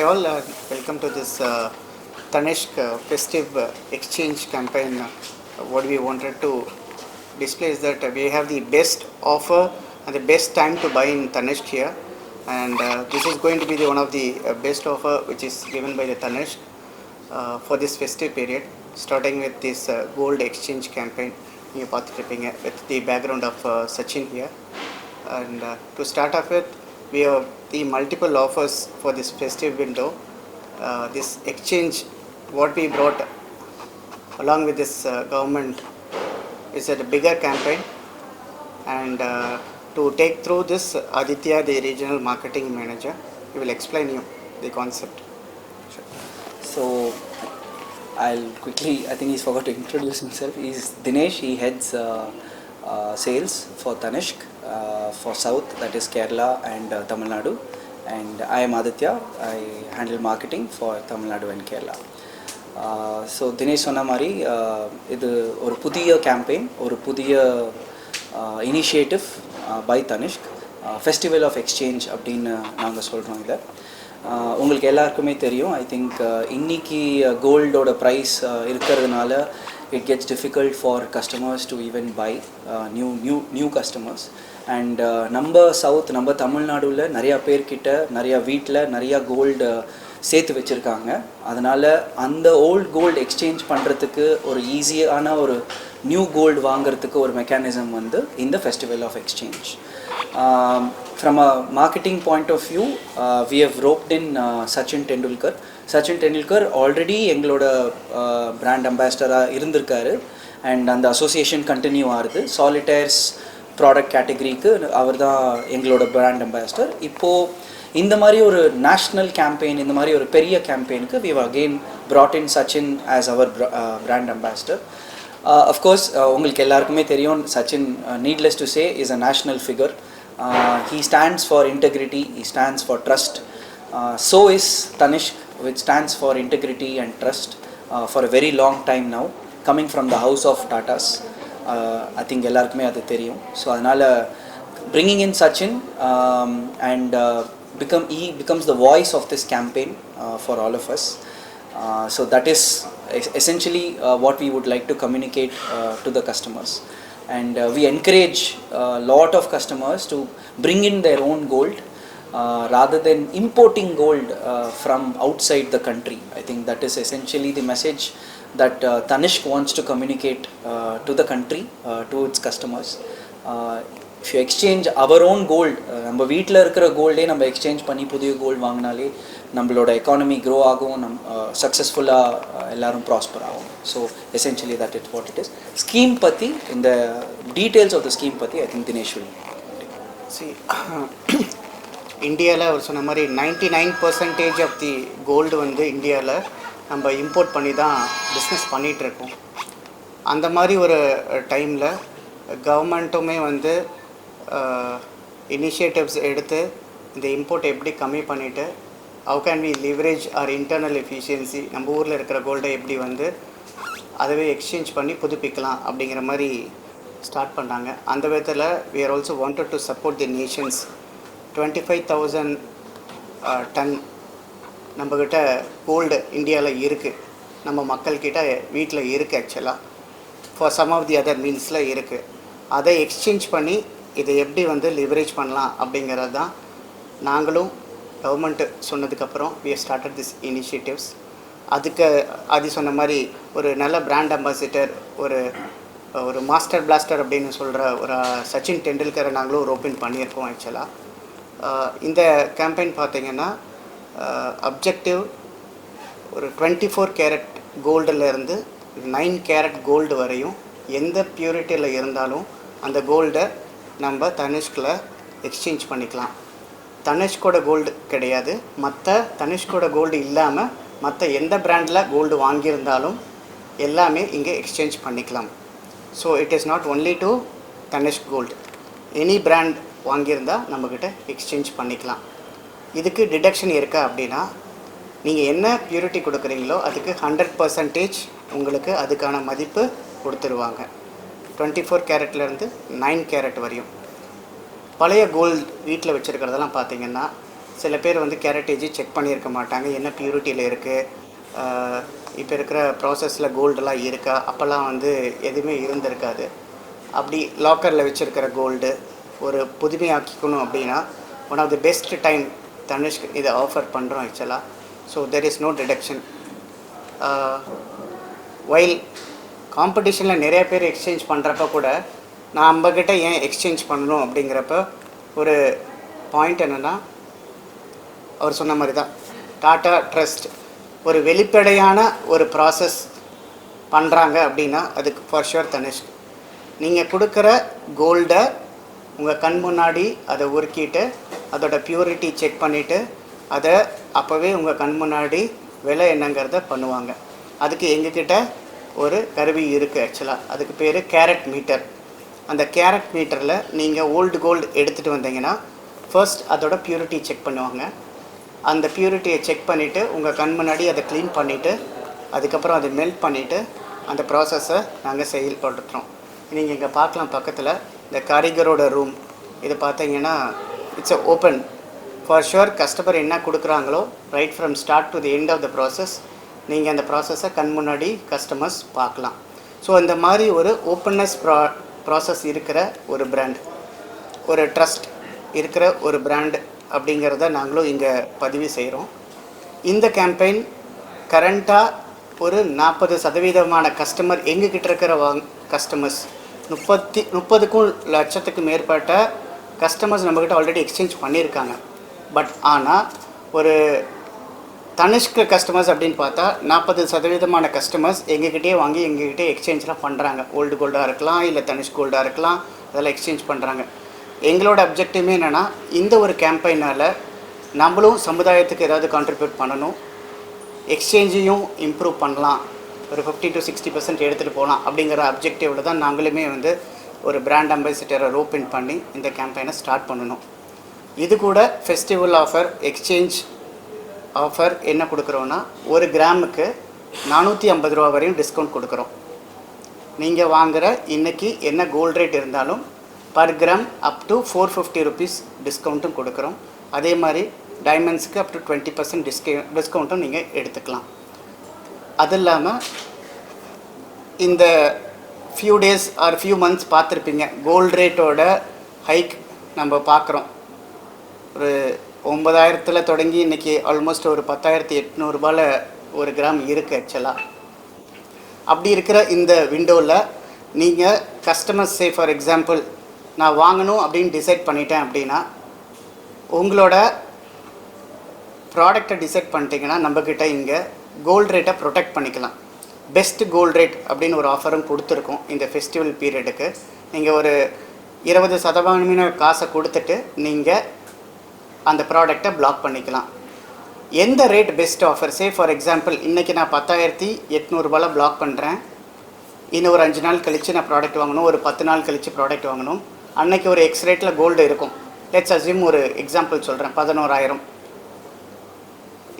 all, welcome to this Tanishq festive exchange campaign. What we wanted to display is that we have the best offer and the best time to buy in Tanishq here, and this is going to be one of the best offer which is given by the Tanishq for this festive period, starting with this gold exchange campaign. You with the background of Sachin here, and to start off with, we have the multiple offers for this festive window. This exchange, what we brought along with this government, is a bigger campaign, and to take through this, Aditya, the regional marketing manager, he will explain you the concept. Sure. So I'll quickly, I think he's forgot to introduce himself. He's Dinesh. He heads sales for Tanishq for South, that is Kerala and Tamil Nadu. And I am Aditya. I handle marketing for Tamil Nadu and Kerala. So Dinesh சொன்ன மாதிரி இது ஒரு புதிய campaign, ஒரு புதிய initiative by Tanishq, festival of exchange அப்படின்னு நாங்கள் சொல்கிறோம். இதை உங்களுக்கு எல்லாருக்குமே தெரியும். ஐ திங்க் இன்னைக்கு கோல்டோட ப்ரைஸ் இருக்கிறதுனால it gets difficult for customers to even buy new customers. And நம்ம சவுத், நம்ம தமிழ்நாடுல நிறையா பேர்கிட்ட நிறையா வீட்டில் நிறையா கோல்டு சேர்த்து வச்சுருக்காங்க. அதனால் அந்த ஓல்ட் கோல்டு எக்ஸ்சேஞ்ச் பண்ணுறதுக்கு ஒரு ஈஸியான ஒரு நியூ கோல்டு வாங்கிறதுக்கு ஒரு மெக்கானிசம் வந்து இந்த festival of exchange. From a marketing point of view, we have roped in Sachin Tendulkar. Sachin Tendulkar already எங்களோட பிராண்ட் அம்பாசிடராக இருந்திருக்காரு, அண்ட் அந்த அசோசியேஷன் கண்டினியூ ஆகுது. சாலிட்டேர்ஸ் ப்ராடக்ட் கேட்டகரிக்கு அவர் தான் எங்களோட பிராண்ட் அம்பாசிடர். இப்போது இந்த மாதிரி ஒரு நேஷ்னல் கேம்பெயின், இந்த மாதிரி ஒரு பெரிய கேம்பெயினுக்கு we have again brought in Sachin as our brand ambassador. Of course, உங்களுக்கு எல்லாருக்குமே தெரியும், Sachin, needless to say, is a national figure. He stands for integrity, he stands for trust. So is Tanishq, which stands for integrity and trust for a very long time now, coming from the house of Tatas. I think எல்லாருக்குமே அது தெரியும். So அதனால் bringing in Sachin and he becomes the voice of this campaign for all of us. So that is essentially what we would like to communicate to the customers. And we encourage a lot of customers to bring in their own gold rather than importing gold from outside the country. I think that is essentially the message that Tanishq wants to communicate to the country, to its customers. If you exchange our own gold, நம்ம வீட்டில் இருக்கிற கோல்டே நம்ம exchange பண்ணி புதிய gold வாங்கினாலே நம்மளோட economy grow ஆகும், சக்ஸஸ்ஃபுல்லாக எல்லாரும் ப்ராஸ்பர் ஆகும். So essentially that it what it is. Scheme பற்றி, இந்த டீட்டெயில்ஸ் ஆஃப் த ஸ்கீம் பற்றி ஐ திங்க் தினேஷ் வில். இந்தியாவில் அவர் சொன்ன மாதிரி 99% ஆஃப் தி கோல்டு வந்து இந்தியாவில் நம்ம இம்போர்ட் பண்ணி தான் பிஸ்னஸ் பண்ணிகிட்ருக்கோம். அந்த மாதிரி ஒரு டைமில் கவர்மெண்ட்டுமே வந்து இனிஷியேட்டிவ்ஸ் எடுத்து இந்த இம்போர்ட் எப்படி கம்மி பண்ணிவிட்டு how can we leverage our internal efficiency, நம்ம ஊரில் இருக்கிற கோல்டை எப்படி வந்து அதவே எக்ஸ்சேஞ்ச் பண்ணி புதுப்பிக்கலாம் அப்படிங்கிற மாதிரி ஸ்டார்ட் பண்ணாங்க. அந்த விதத்தில் we are also wanted to support the nations. 25,000 ton நம்மக்கிட்ட கோல்டு இந்தியாவில் இருக்குது, நம்ம மக்கள்கிட்ட வீட்டில் இருக்குது. ஆக்சுவலாக for some of the other மீன்ஸில் இருக்குது. அதை எக்ஸ்சேஞ்ச் பண்ணி இதை எப்படி வந்து லிவரேஜ் பண்ணலாம் அப்படிங்கிறது தான் நாங்களும் கவர்மெண்ட்டு சொன்னதுக்கப்புறம் we have started this initiatives. அதுக்கு அது சொன்ன மாதிரி ஒரு நல்ல பிராண்ட் அம்பாசிடர், ஒரு மாஸ்டர் பிளாஸ்டர் அப்படின்னு சொல்கிற ஒரு சச்சின் டெண்டுல்கரை நாங்களும் ரோப்பின் பண்ணியிருக்கோம். ஆக்சுவலாக இந்த கேம்பெயின் பார்த்திங்கன்னா அப்ஜெக்டிவ் ஒரு 24 கேரட் கோல்டுலேருந்து 9 கேரட் கோல்டு வரையும் எந்த பியூரிட்டியில் இருந்தாலும் அந்த கோல்டை நம்ம தனிஷ்கில் எக்ஸ்சேஞ்ச் பண்ணிக்கலாம். தனிஷ்கோட கோல்டு கிடையாது, மற்ற தனிஷ்கோட கோல்டு இல்லாமல் மற்ற எந்த பிராண்டில் கோல்டு வாங்கியிருந்தாலும் எல்லாமே இங்கே எக்ஸ்சேஞ்ச் பண்ணிக்கலாம். So it is not only to Tanishq gold, any brand வாங்கியிருந்தால் நம்மக்கிட்ட எக்ஸ்சேஞ்ச் பண்ணிக்கலாம். இதுக்கு டிடக்ஷன் இருக்கா அப்படின்னா, நீங்கள் என்ன பியூரிட்டி கொடுக்குறீங்களோ அதுக்கு 100% உங்களுக்கு அதுக்கான மதிப்பு கொடுத்துருவாங்க. 24 கேரட்லேருந்து 9 கேரட் வரையும். பழைய கோல்டு வீட்டில் வச்சுருக்கிறதெல்லாம் பார்த்திங்கன்னா சில பேர் வந்து கேரட்டேஜ் செக் பண்ணியிருக்க மாட்டாங்க, என்ன பியூரிட்டியில் இருக்குது, இப்போ இருக்கிற ப்ராசஸில் கோல்டெல்லாம் இருக்கா, அப்போல்லாம் வந்து எதுவுமே இருந்திருக்காது. அப்படி லாக்கரில் வச்சுருக்கிற கோல்டு ஒரு புதுமையாக்கிக்கணும் அப்படின்னா one of the best time Tanishq இதை ஆஃபர் பண்ணுறோம் ஆக்சுவலாக. So there is no deduction. While காம்படிஷனில் நிறைய பேர் எக்ஸ்சேஞ்ச் பண்ணுறப்ப கூட நான் நம்மக்கிட்ட ஏன் எக்ஸ்சேஞ்ச் பண்ணணும் அப்படிங்கிறப்ப ஒரு பாயிண்ட் என்னென்னா, அவர் சொன்ன மாதிரி தான் டாட்டா ட்ரஸ்ட் ஒரு வெளிப்படையான ஒரு ப்ராசஸ் பண்ணுறாங்க அப்படின்னா அதுக்கு ஃபார் ஷுர் தனுஷ்க். நீங்கள் கொடுக்குற கோல்டை உங்கள் கண் முன்னாடி அதை உருக்கிட்டு அதோட பியூரிட்டி செக் பண்ணிவிட்டு அதை அப்போவே உங்கள் கண் முன்னாடி விலை என்னங்கிறத பண்ணுவாங்க. அதுக்கு எங்ககிட்ட ஒரு கருவி இருக்குது ஆக்சுவலாக, அதுக்கு பேர் கேரட் மீட்டர். அந்த கேரட் மீட்டரில் நீங்கள் ஓல்டு கோல்டு எடுத்துகிட்டு வந்தீங்கன்னா ஃபர்ஸ்ட் அதோட பியூரிட்டி செக் பண்ணுவாங்க. அந்த பியூரிட்டியை செக் பண்ணிவிட்டு உங்கள் கண் முன்னாடி அதை க்ளீன் பண்ணிவிட்டு அதுக்கப்புறம் அதை மெல்ட் பண்ணிவிட்டு அந்த ப்ராசஸை நாங்கள் செயல்படுத்துகிறோம். நீங்கள் இங்கே பார்க்கலாம் பக்கத்தில் இந்த காரிகரோட ரூம். இது பார்த்தீங்கன்னா it's open for sure. Customer என்ன கொடுக்குறாங்களோ right from start to the end of the process நீங்கள் அந்த ப்ராசஸை கண் முன்னாடி கஸ்டமர்ஸ் பார்க்கலாம். ஸோ இந்த மாதிரி ஒரு ஓப்பன்னஸ் ப்ராசஸ் இருக்கிற ஒரு பிராண்ட், ஒரு ட்ரஸ்ட் இருக்கிற ஒரு பிராண்ட் அப்படிங்கிறத நாங்களும் இங்கே பதிவு செய்கிறோம். இந்த கேம்பெயின் கரண்ட்டாக ஒரு 40% கஸ்டமர் எங்ககிட்ட இருக்கிற கஸ்டமர்ஸ் 30 லட்சத்துக்கு மேற்பட்ட கஸ்டமர்ஸ் நம்மக்கிட்ட ஆல்ரெடி எக்ஸ்சேஞ்ச் பண்ணியிருக்காங்க. பட் ஆனால் ஒரு தனுஷ்க் கஸ்டமர்ஸ் அப்படின்னு பார்த்தா 40% கஸ்டமர்ஸ் எங்ககிட்டயே வாங்கி எங்ககிட்டே எக்ஸ்சேஞ்செலாம் பண்ணுறாங்க. ஓல்டு கோல்டாக இருக்கலாம், இல்லை தனுஷ்க் கோல்டாக இருக்கலாம், அதெல்லாம் எக்ஸ்சேஞ்ச் பண்ணுறாங்க. எங்களோட அப்ஜெக்டிவே என்னென்னா, இந்த ஒரு கேம்பெயினால் நம்மளும் சமுதாயத்துக்கு ஏதாவது கான்ட்ரிபியூட் பண்ணணும், எக்ஸ்சேஞ்சையும் இம்ப்ரூவ் பண்ணலாம், ஒரு 50 to 60% எடுத்துகிட்டு போகலாம் அப்படிங்கிற அப்ஜெக்டிவில் தான் நாங்களுமே வந்து ஒரு பிராண்ட் அம்பாசிடரை ரோப்பின் பண்ணி இந்த கேம்பெயினை ஸ்டார்ட் பண்ணணும். இது கூட ஃபெஸ்டிவல் ஆஃபர், எக்ஸ்சேஞ்ச் ஆஃபர் என்ன கொடுக்குறோன்னா, ஒரு கிராமுக்கு 450 ரூபா வரையும் டிஸ்கவுண்ட் கொடுக்குறோம். நீங்கள் வாங்குகிற இன்றைக்கி என்ன கோல்ட் ரேட் இருந்தாலும் per gram up to 450 rupees டிஸ்கவுண்ட்டும் கொடுக்குறோம். அதே மாதிரி டைமண்ட்ஸுக்கு அப் டு 20% டிஸ்கவுண்ட்டும் நீங்கள் எடுத்துக்கலாம். அது இல்லாமல் இந்த few days or few months பார்த்துருப்பீங்க, கோல்ட் ரேட்டோட ஹைக் நம்ம பார்க்குறோம். ஒரு 9,000 தொடங்கி இன்றைக்கி ஆல்மோஸ்ட் ஒரு 10,800 ஒரு கிராம் இருக்குது ஆக்சுவலாக. அப்படி இருக்கிற இந்த விண்டோவில் நீங்கள் கஸ்டமர்ஸ் சே ஃபார் எக்ஸாம்பிள் நான் வாங்கணும் அப்படின்னு டிசைட் பண்ணிட்டேன் அப்படின்னா, உங்களோட ப்ராடக்டை டிசைட் பண்ணிட்டீங்கன்னா நம்மக்கிட்ட இங்கே கோல்ட் ரேட்டை ப்ரொடெக்ட் பண்ணிக்கலாம். பெஸ்ட் கோல்ட் ரேட் அப்படின்னு ஒரு ஆஃபரும் கொடுத்துருக்கோம் இந்த ஃபெஸ்டிவல் பீரியடுக்கு. நீங்கள் ஒரு 20% காசை கொடுத்துட்டு நீங்கள் அந்த ப்ராடக்டை பிளாக் பண்ணிக்கலாம். எந்த rate best offer, say for example இன்றைக்கி நான் 10,800 பிளாக் பண்ணுறேன், இன்னும் ஒரு 5 நாள் கழித்து நான் ப்ராடக்ட் வாங்கணும், ஒரு 10 நாள் கழித்து ப்ராடக்ட் வாங்கணும், அன்றைக்கி ஒரு எக்ஸ் ரேட்டில் கோல்டு இருக்கும். லெட்ஸ் அஸ்யூம் ஒரு எக்ஸாம்பிள் சொல்கிறேன், 11,000.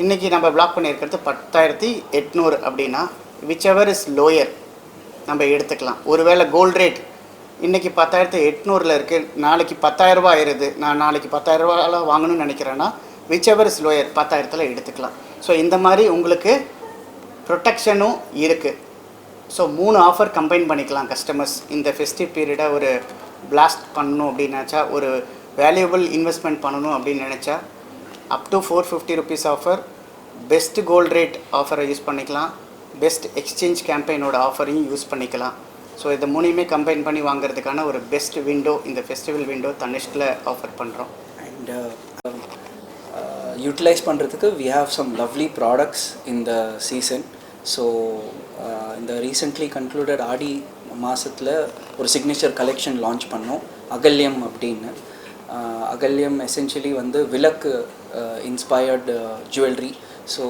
இன்றைக்கி நம்ம பிளாக் பண்ணியிருக்கிறது 10,800 அப்படின்னா விச் எவர் இஸ் லோயர் நம்ம எடுத்துக்கலாம். ஒருவேளை கோல்ட் ரேட் இன்றைக்கி 10,800 இருக்குது, நாளைக்கு 10,000 ஆயிடுது, நான் நாளைக்கு 10,000 வாங்கணும்னு நினைக்கிறேன்னா விச் எவர் இஸ் லோயர் 10,000 எடுத்துக்கலாம். ஸோ இந்த மாதிரி உங்களுக்கு ப்ரொடெக்ஷனும் இருக்குது. ஸோ 3 ஆஃபர் கம்பைன் பண்ணிக்கலாம் கஸ்டமர்ஸ். இந்த ஃபெஸ்டிவ் பீரியடை ஒரு பிளாஸ்ட் பண்ணணும் அப்படின்னு நினச்சா, ஒரு வேல்யூபிள் இன்வெஸ்ட்மெண்ட் பண்ணணும் அப்படின்னு நினச்சா up to 450 rupees offer, best gold rate ஆஃபரை யூஸ் பண்ணிக்கலாம், பெஸ்ட் எக்ஸ்சேஞ்ச் கேம்பெயினோட ஆஃபரையும் யூஸ் பண்ணிக்கலாம். ஸோ இதை 3மே கம்பைன் பண்ணி வாங்குறதுக்கான ஒரு பெஸ்ட் விண்டோ இந்த ஃபெஸ்டிவல் விண்டோ தனுஷ்கில் ஆஃபர் பண்ணுறோம். அண்ட் யூட்டிலைஸ் பண்ணுறதுக்கு we have some lovely products இந்த சீசன். ஸோ இந்த ரீசெண்ட்லி கன்க்ளூடட் ஆடி மாதத்தில் ஒரு சிக்னேச்சர் கலெக்ஷன் லான்ச் பண்ணோம், அகல்யம் அப்படின்னு. அகல்யம் எசென்ஷியலி வந்து விளக்கு இன்ஸ்பயர்டு ஜுவல்லரி. ஸோ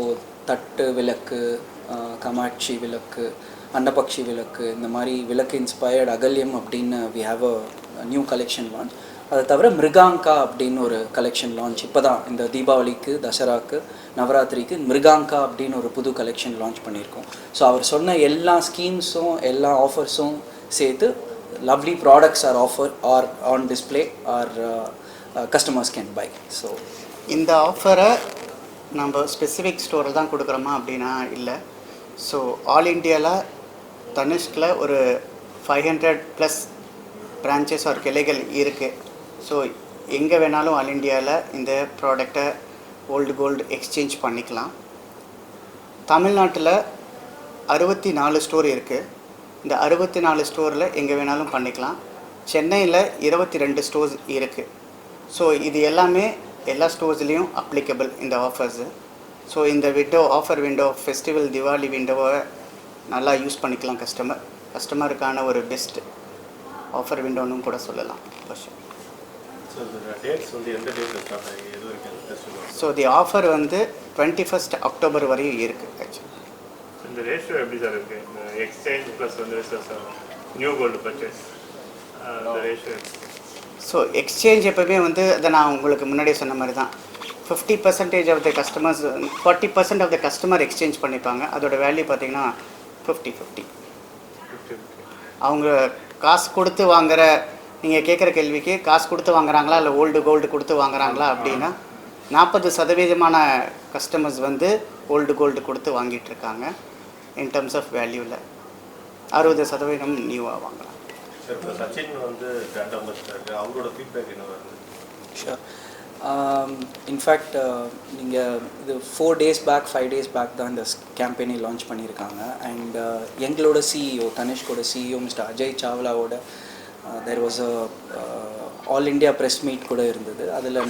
தட்டு விளக்கு, கமாட்சி விளக்கு, அன்னபக்ஷி விளக்கு, இந்த மாதிரி விளக்கு இன்ஸ்பயர்டு அகல்யம் அப்படின்னு we have a new collection launch. அதை தவிர மிருகாங்கா அப்படின்னு ஒரு கலெக்ஷன் லான்ச் இப்போ தான் இந்த தீபாவளிக்கு, தசராக்கு, நவராத்திரிக்கு மிருகாங்கா அப்படின்னு ஒரு புது கலெக்ஷன் லான்ச் பண்ணியிருக்கோம். ஸோ அவர் சொன்ன எல்லா ஸ்கீம்ஸும் எல்லா ஆஃபர்ஸும் சேர்த்து lovely products are on display, our customers can buy. So இந்த ஆஃபரை நம்ம ஸ்பெசிஃபிக் ஸ்டோரில் தான் கொடுக்குறோமா அப்படின்னா இல்லை. ஸோ ஆல் இண்டியாவில் தனிஷ்கில் ஒரு 500+ பிரான்ச்சஸ் ஒரு கிளைகள் இருக்குது. ஸோ எங்கே வேணாலும் ஆல் இண்டியாவில் இந்த ப்ராடக்டை ஓல்டு கோல்டு எக்ஸ்சேஞ்ச் பண்ணிக்கலாம். தமிழ்நாட்டில் 64 ஸ்டோர் இருக்குது. இந்த 64 ஸ்டோரில் எங்கே வேணாலும் பண்ணிக்கலாம். சென்னையில் 22 ஸ்டோர்ஸ் இருக்குது. ஸோ இது எல்லாமே எல்லா ஸ்டோர்ஸ்லேயும் அப்ளிகபிள் இந்த ஆஃபர்ஸு. ஸோ இந்த ஆஃபர் விண்டோ ஃபெஸ்டிவல் திவாலி விண்டோவை நல்லா யூஸ் பண்ணிக்கலாம். கஸ்டமருக்கான ஒரு பெஸ்ட் ஆஃபர் விண்டோன்னு கூட சொல்லலாம். ஸோ தி ஆஃபர் வந்து 21 அக்டோபர் வரையும் இருக்குது. ஆக்சுவலி இந்த ரேஷியோ எப்படி சார் இருக்குது? இந்த எக்ஸ்சேஞ்ச் ப்ளஸ் வந்து நியூ கோல்டு பர்ச்சேஸ் இந்த ரேஷியோ. ஸோ எக்ஸ்சேஞ்ச் எப்போவுமே வந்து அதை நான் உங்களுக்கு முன்னாடியே சொன்ன மாதிரி தான் 50% off the customers 40% off the customer exchange பண்ணிப்பாங்க. அதோட வேல்யூ பார்த்திங்கன்னா 50-50. அவங்க காசு கொடுத்து வாங்குகிற, நீங்கள் கேட்குற கேள்விக்கு காசு கொடுத்து வாங்குறாங்களா இல்லை ஓல்டு கோல்டு கொடுத்து வாங்குறாங்களா அப்படின்னா 40% கஸ்டமர்ஸ் வந்து ஓல்டு கோல்டு கொடுத்து வாங்கிட்டுருக்காங்க. இன் டர்ம்ஸ் ஆஃப் வேல்யூவில் 60% நியூவாக வாங்கலாம். சச்சின் வந்து அவங்களோட ஃபீட்பேக் என்ன வருது? ஷூர். இன்ஃபேக்ட் நீங்கள் இது 4 days பேக் 5 days பேக் தான் இந்த கேம்பெயினை லான்ச் பண்ணியிருக்காங்க. அண்ட் எங்களோட சிஇஓ தனிஷ்கோட சிஇஓ மிஸ்டர் அஜய் சாவ்லாவோட there was a all India press meet கூட இருந்தது. அதில்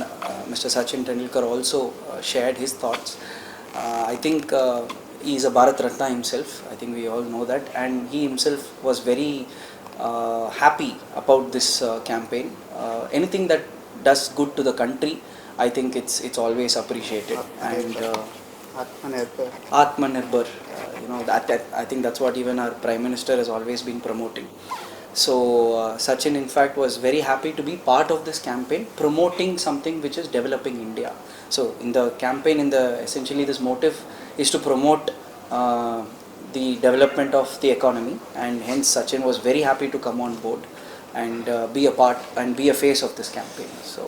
mister Sachin Tendulkar also shared his thoughts. I think he is a Bharat Ratna himself. I think we all know that, and he himself was very happy about this campaign. Anything that does good to the country, I think it's always appreciated. And Atmanirbhar, you know, that I think that's what even our Prime Minister has always been promoting. So Sachin in fact was very happy to be part of this campaign, promoting something which is developing India. So in the campaign, essentially this motive is to promote the development of the economy, and hence Sachin was very happy to come on board and be a part and be a face of this campaign. So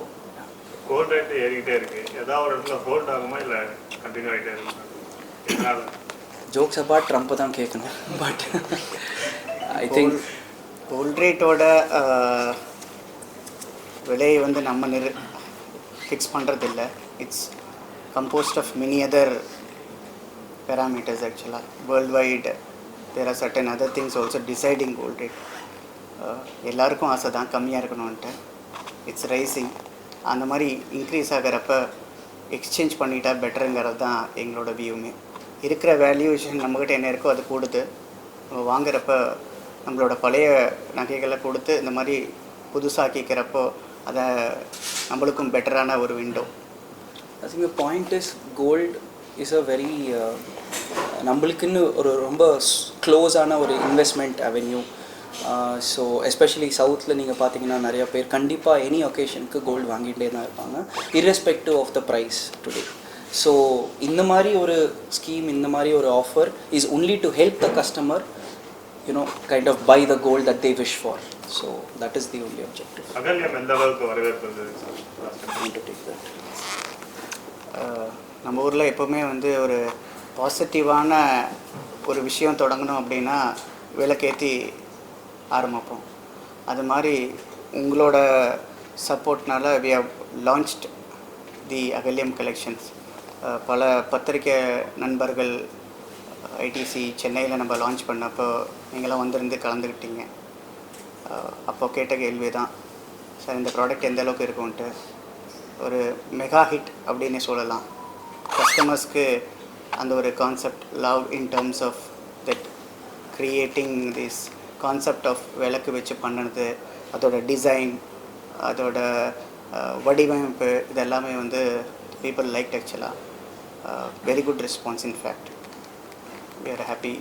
gold rate ஏறிக்கிட்டே இருக்கு. ஏதாவது ஒரு இடத்துல hold ஆகுமா இல்லை continue ஆகிட்டே இருக்குமா? Jokes abort Trump தான் கேட்கணும். பட் ஐ திங்க் கோல்ட் ரேட்டோட விலையை வந்து நம்ம ஃபிக்ஸ் பண்ணுறதில்ல. It's composed of many other parameters actually. Worldwide there are certain other things also deciding gold rate. எல்லாருக்கும் ஆசை தான் கம்மியாக இருக்கணும்ன்ட்டு. It's rising. அந்த மாதிரி இன்க்ரீஸ் ஆகிறப்ப எக்ஸ்சேஞ்ச் பண்ணிட்டா பெட்டருங்கிறது தான் எங்களோட வியூமே. இருக்கிற வேல்யூவேஷன் நம்மக்கிட்ட என்ன இருக்கோ அது கொடுத்து நம்ம வாங்குறப்ப நம்மளோட பழைய நகைகளை கொடுத்து இந்த மாதிரி புதுசாக்கிக்கிறப்போ அதை நம்மளுக்கும் பெட்டரான ஒரு window. I think the point is gold is a very நம்மளுக்குன்னு ஒரு ரொம்ப க்ளோஸான ஒரு இன்வெஸ்ட்மெண்ட் அவென்யூ. ஸோ எஸ்பெஷலி சவுத்தில் நீங்கள் பார்த்தீங்கன்னா நிறைய பேர் கண்டிப்பாக எனி ஒகேஷனுக்கு கோல்டு வாங்கிட்டே தான் இருப்பாங்க, irrespective of the price today. So இந்த மாதிரி ஒரு ஸ்கீம், இந்த மாதிரி ஒரு offer is only to help the customer kind of buy the gold that they wish for. So that is the only objective. அகல்யம் எந்த அளவுக்கு வரவேற்பு இருந்தது? நம்ம ஊரில் எப்போவுமே வந்து ஒரு பாசிட்டிவான ஒரு விஷயம் தொடங்கணும் அப்படின்னா விளக்கேற்றி ஆரம்பிப்போம். அது மாதிரி உங்களோட சப்போர்ட்னால we have launched the Akalyam collections. பல பத்திரிக்கை நண்பர்கள் ஐடிசி சென்னையில் நம்ம லான்ச் பண்ணப்போ நீங்களாம் வந்திருந்து கலந்துக்கிட்டீங்க. அப்போ கேட்ட கேள்வி தான், சார் இந்த ப்ராடக்ட் எந்த அளவுக்கு இருக்கும்ன்ட்டு. ஒரு மெகா ஹிட் அப்படின்னு சொல்லலாம். கஸ்டமர்ஸ்க்கு அந்த ஒரு concept love in terms of that creating this concept of விளக்கு வச்சு பண்ணினது, அதோட டிசைன், அதோட வடிவமைப்பு, இதெல்லாமே வந்து பீப்புள் லைக் ஆக்சுவலாக. Very good response. In fact we are happy